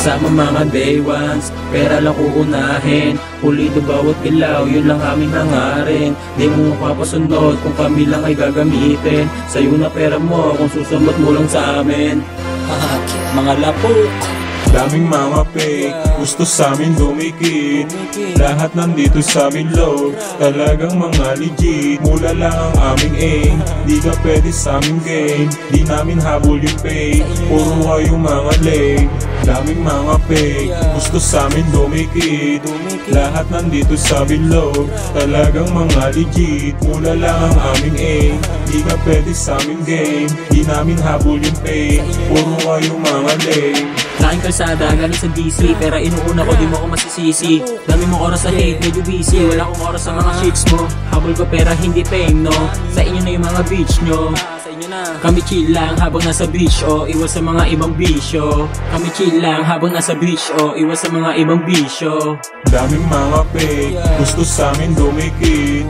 Kasama mga day ones, pera lang uunahin. Pulido bawat ilaw, yun lang aming hangarin. Di mo mapapasunod kung kami lang ay gagamitin. Sa'yo na pera mo kung susumot mo lang sa amin. Mga lapok, daming mga fake, gusto sa amin dumikit. Lahat nandito sa amin low, talagang mga legit. Mula lang ang aming aim, di ka pwede sa aming game. Di namin habol yung fake, puro kayo mga lame. Daming mga fake, gusto sa amin dumikit. Lahat nandito sa amin low, talagang mga legit. Mula lang ang aming aim, di ka pwede sa aming game. Di namin habol yung fake, puro kayo mga lame. laking kalsada, galing sa DC. Pero inuuna ko, di mo ako masisisi. Dami mong oras sa hate, medyo busy. Wala akong oras sa mga shits mo. Habol ko pera, hindi fame, no? Sa inyo na yung mga beach nyo. Kami chill lang habang nasa beach, iwas sa mga ibang bisyo. Kami chill lang habang nasa beach, iwas sa mga ibang bisyo. Daming mga fake, gusto sa amin dumikit.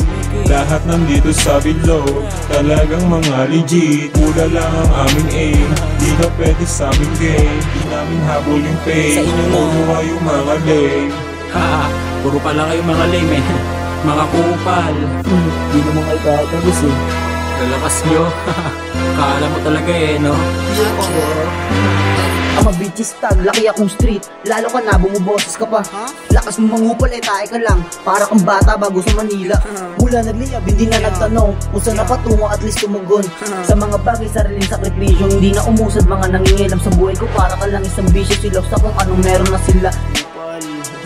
Lahat nandito sa below, talagang mga legit. Mula lang ang aming aim, di ka pwede sa aming game. Di namin habol yung fake, puro kayo mga lame. Ha, puro pala kayo mga lame eh. Mga kupal. Di naman kayo kakabis eh. Lalakas nyo. Kala mo talaga eh, no? Ama bitches tag, laki akong street. Lalo ka na, bumuboses ka pa. Lakas mo mangupal eh, tayo ka lang. Para kang bata bago sa Manila. Mula nagliyab, hindi na nagtanong kung saan napatungo, at least tumugon. Sa mga bagay, sariling sakripisyo, hindi na umusad mga nangingilam sa buhay ko. Para ka lang isang bisyo, silaw sa kung anong meron na sila.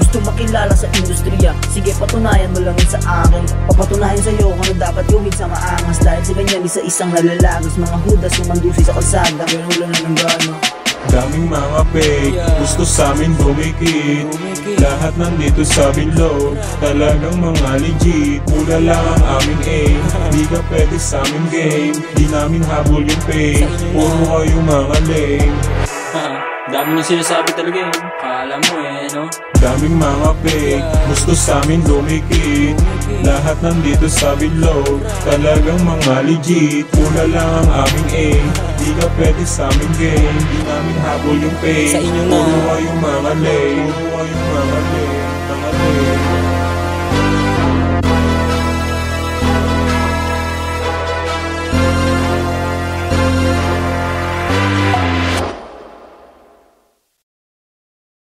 Gusto makilala sa industriya, sige patunayan mo lang sa akin. Papatunayan sa'yo kung ano dapat gawin sa maangas. Dahil sa ganyan, isa-isang nalalagos. Mga hudas sumandusi sa kalsada, pero wala na ng gano. Daming mga fake, gusto sa amin dumikit. Lahat nandito sa below, talagang mga legit. Mula lang ang aming aim, di ka pwede sa aming game. Di namin habol yung fake, puro kayo mga lame. Dami nyo sinasabi talaga eh. Kala mo eh, no? Daming mga fake, gusto sa amin dumikit. Lahat nandito sa below, talagang mga legit. Mula lang ang aming aim, di ka pwede sa aming game. Di namin habol yung fake, puro kayo mga lame. Puro kayo mga lame, mga lame.